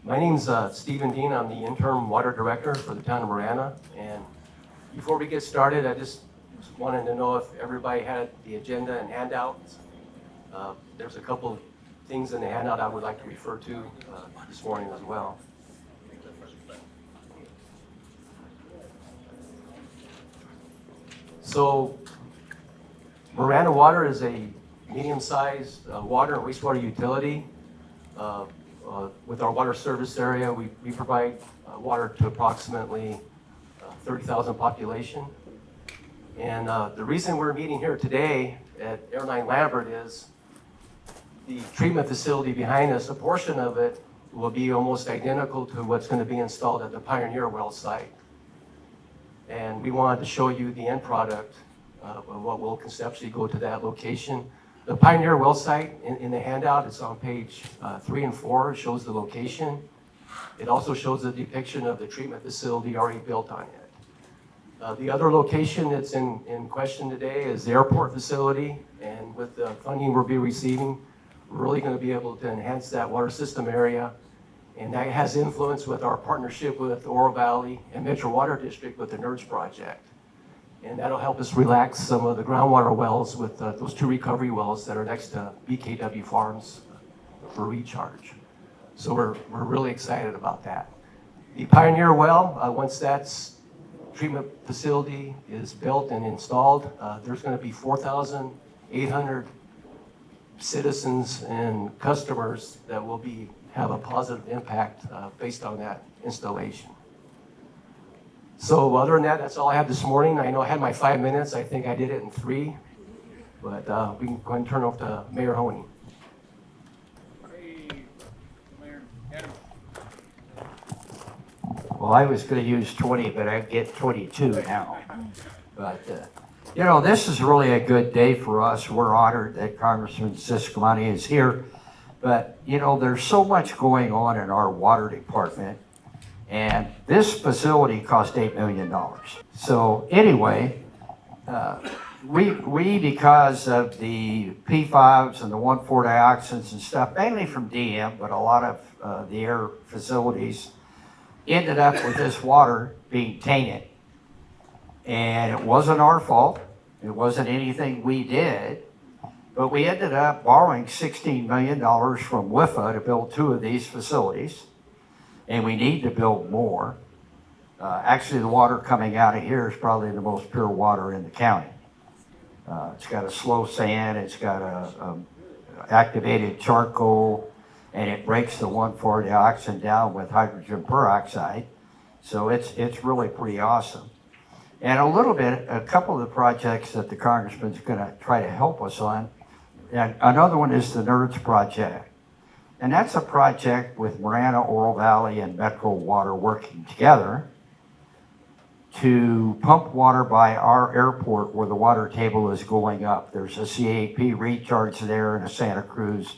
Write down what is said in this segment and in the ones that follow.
My name's Stephen Dean. I'm the interim water director for the town of Marana. And before we get started, I just wanted to know if everybody had the agenda and handouts. There's a couple of things in the handout I would like to refer to this morning as well. So, Marana Water is a medium-sized water and wastewater utility. With our water service area, we provide water to approximately 30,000 population. And the reason we're meeting here today at Airline Lambert is the treatment facility behind us, a portion of it will be almost identical to what's going to be installed at the Pioneer Well site. And we wanted to show you the end product of what will conceptually go to that location. The Pioneer Well site in the handout, it's on page 3 and 4, shows the location. It also shows a depiction of the treatment facility already built on it. The other location that's in question today is the airport facility, and with the funding we'll be receiving, we're really going to be able to enhance that water system area, and that has influence with our partnership with Oro Valley and Metro Water District with the NERGE project. And that'll help us relax some of the groundwater wells with those 2 recovery wells that are next to BKW Farms for recharge. So we're really excited about that. The Pioneer Well, once that's treatment facility is built and installed, there's going to be 4,800 citizens and customers that will have a positive impact based on that installation. So other than that, that's all I have this morning. I know I had my 5 minutes. I think I did it in 3, but we can go ahead and turn it over to Mayor Honey. Hey, Mayor, Adam. Well, I was going to use 20, but I get 22 now. But, you know, this is really a good day for us. We're honored that Congressman Ciscomani is here. But, you know, there's so much going on in our water department. And this facility cost $8 million. So anyway, we because of the PFAS and the 1,4-dioxins and stuff, mainly from DM, but a lot of the air facilities, ended up with this water being tainted. And it wasn't our fault. It wasn't anything we did. But we ended up borrowing $16 million from WIFA to build 2 of these facilities. And we need to build more. Actually, the water coming out of here is probably the most pure water in the county. It's got a slow sand, it's got a activated charcoal, and it breaks the 1,4-dioxin down with hydrogen peroxide. So it's really pretty awesome. And a couple of the projects that the Congressman's going to try to help us on, and another one is the NERGE project. And that's a project with Marana, Oro Valley, and Metro Water working together to pump water by our airport where the water table is going up. There's a CAP recharge there and a Santa Cruz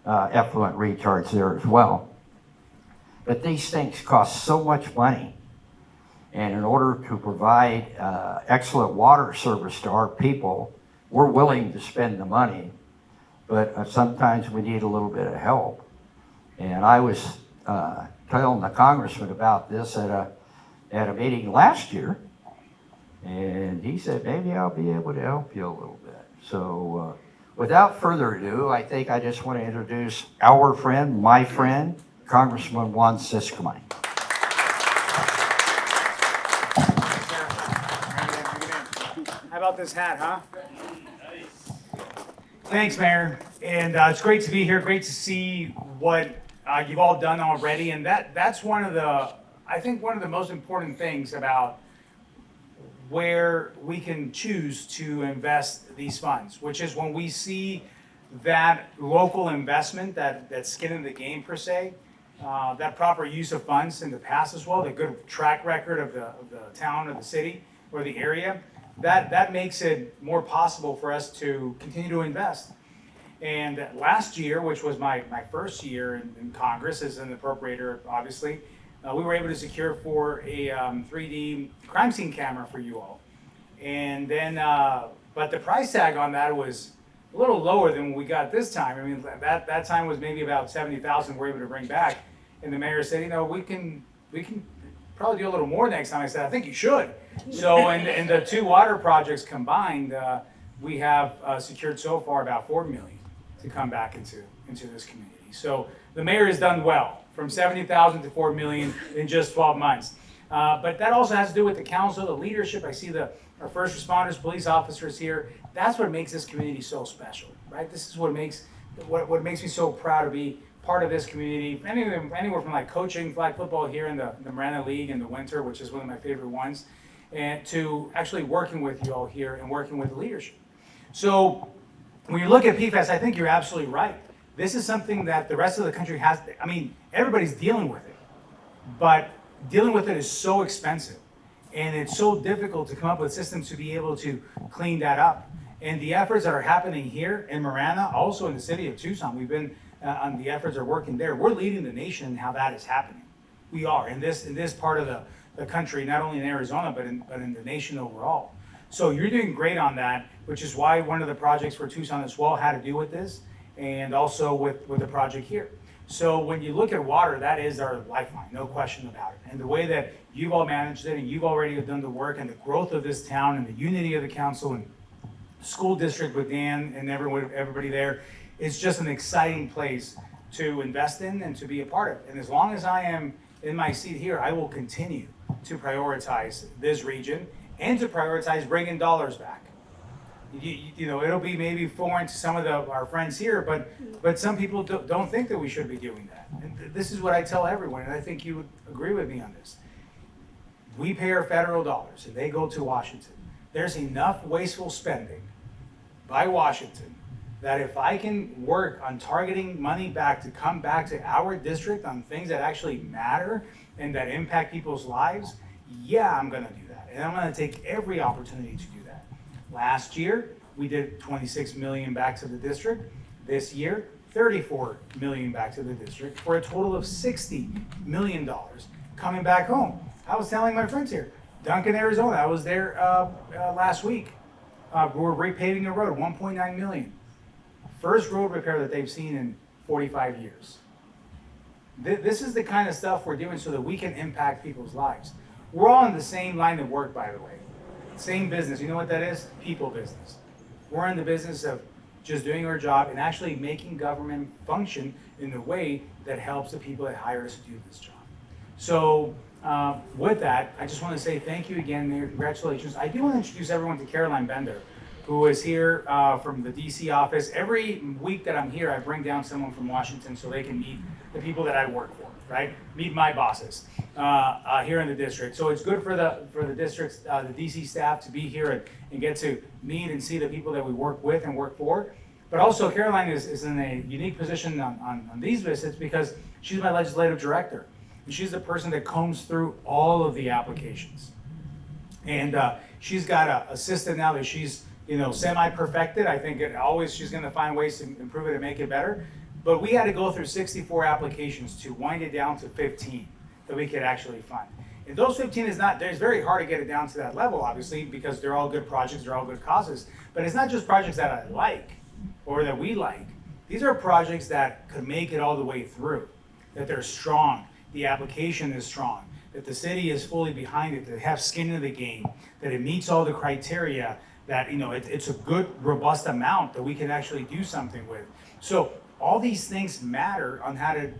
effluent recharge there as well. But these things cost so much money. And in order to provide excellent water service to our people, we're willing to spend the money. But sometimes we need a little bit of help. And I was telling the congressman about this at a meeting last year, and he said, maybe I'll be able to help you a little bit. So without further ado, I think I just want to introduce our friend, my friend, Congressman Juan Ciscomani. How about this hat, huh? Thanks, Mayor. And it's great to be here. Great to see what you've all done already. And that's I think one of the most important things about where we can choose to invest these funds, which is when we see that local investment, that skin in the game per se, that proper use of funds in the past as well, the good track record of the town or the city or the area, that makes it more possible for us to continue to invest. And last year, which was my first year in Congress as an appropriator, obviously, we were able to secure for a 3D crime scene camera for you all. And then, but the price tag on that was a little lower than what we got this time. I mean, that time was maybe about 70,000 we're able to bring back. And the mayor said, we can probably do a little more next time. I said, I think you should. So, and the two water projects combined, we have secured so far about $4 million to come back into this community. So the mayor has done well, from 70,000 to 4 million in just 12 months. But that also has to do with the council, the leadership. I see our first responders, police officers here. That's what makes this community so special, right? This is what makes me so proud to be part of this community. Anywhere from like coaching flag football here in the Marana League in the winter, which is one of my favorite ones, and to actually working with you all here and working with the leadership. So when you look at PFAS, I think you're absolutely right. This is something that the rest of the country has. I mean, everybody's dealing with it, but dealing with it is so expensive, and it's so difficult to come up with systems to be able to clean that up. And the efforts that are happening here in Marana, also in the city of Tucson, we've been on the efforts are working there. We're leading the nation in how that is happening. We are in this part of the country, not only in Arizona, but in the nation overall. So you're doing great on that, which is why one of the projects for Tucson as well had to do with this, and also with the project here. So when you look at water, that is our lifeline, no question about it. And the way that you've all managed it, and you've already done the work, and the growth of this town, and the unity of the council, and school district with Dan and everybody there, is just an exciting place to invest in and to be a part of. And as long as I am in my seat here, I will continue to prioritize this region and to prioritize bringing dollars back. It'll be maybe foreign to some of our friends here, but some people don't think that we should be doing that. And this is what I tell everyone, and I think you would agree with me on this. We pay our federal dollars, and they go to Washington. There's enough wasteful spending by Washington that if I can work on targeting money back to come back to our district on things that actually matter and that impact people's lives, yeah, I'm gonna do that. And I'm gonna take every opportunity to do that. Last year, we did 26 million back to the district. This year, 34 million back to the district for a total of $60 million coming back home. I was telling my friends here, Duncan, Arizona, I was there last week. We're repaving a road, 1.9 million. First road repair that they've seen in 45 years. This is the kind of stuff we're doing so that we can impact people's lives. We're all in the same line of work, by the way. Same business. You know what that is? People business. We're in the business of just doing our job and actually making government function in the way that helps the people that hire us to do this job. So with that, I just want to say thank you again, Mayor. Congratulations. I do want to introduce everyone to Caroline Bender, who is here from the DC office. Every week that I'm here, I bring down someone from Washington so they can meet the people that I work for, right? Meet my bosses here in the district. So it's good for the district's, the DC staff to be here and get to meet and see the people that we work with and work for. But also Caroline is in a unique position on these visits because she's my legislative director. And she's the person that combs through all of the applications. And she's got an assistant now that she's semi-perfected. I think she's gonna find ways to improve it and make it better. But we had to go through 64 applications to wind it down to 15 that we could actually fund. And those 15 it's very hard to get it down to that level, obviously, because they're all good projects, they're all good causes. But it's not just projects that I like or that we like. These are projects that could make it all the way through, that they're strong, the application is strong, that the city is fully behind it, that they have skin in the game, that it meets all the criteria, that it's a good, robust amount that we can actually do something with. So all these things matter on how to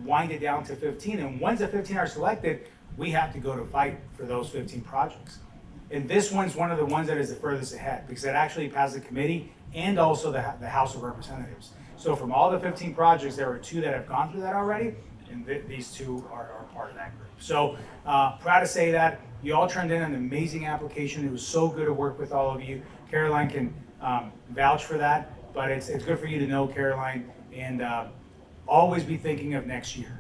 wind it down to 15. And once the 15 are selected, we have to go to fight for those 15 projects. And this one's one of the ones that is the furthest ahead because it actually passed the committee and also the House of Representatives. So from all the 15 projects, there are 2 that have gone through that already, and these 2 are part of that group. So proud to say that. You all turned in an amazing application. It was so good to work with all of you. Caroline can vouch for that, but it's good for you to know, Caroline, and always be thinking of next year.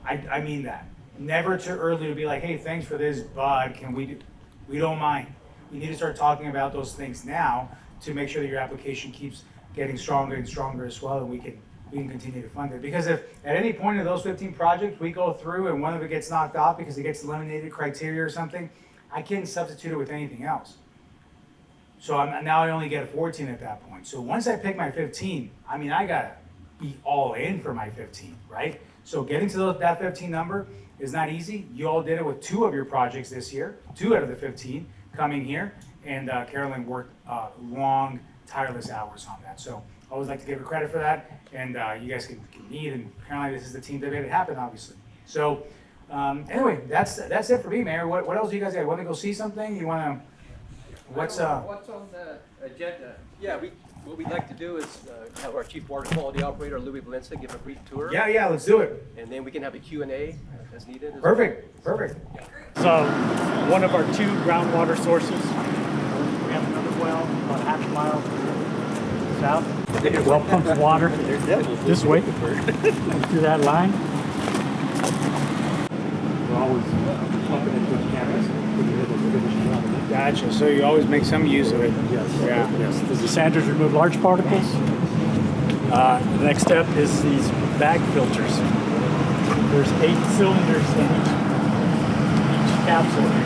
I mean that. Never too early to be like, hey, thanks for this, bud, can we do? We don't mind. We need to start talking about those things now to make sure that your application keeps getting stronger and stronger as well, and we can continue to fund it. Because if at any point in those 15 projects we go through and one of it gets knocked off because it gets eliminated criteria or something, I can't substitute it with anything else. So now I only get a 14 at that point. So once I pick my 15, I gotta be all in for my 15, right? So getting to that 15 number is not easy. You all did it with 2 of your projects this year, 2 out of the 15 coming here, and Carolyn worked long, tireless hours on that. So I always like to give her credit for that, and you guys can meet, and apparently this is the team that made it happen, obviously. So anyway, that's it for me, Mayor. What else do you guys got? Want to go see something? You want to? What's on the agenda? Yeah, what we'd like to do is have our Chief Water Quality Operator, Louis Valencia, give a brief tour. Yeah, let's do it. And then we can have a Q&A as needed. Perfect. So one of our 2 groundwater sources. We have another well about half a mile south. The well pumps water this way through that line. We're always pumping into the cameras. Gotcha. So you always make some use of it. Yes. Yeah. Yes. The desanders remove large particles. The next step is these bag filters. There's 8 cylinders in each capsule.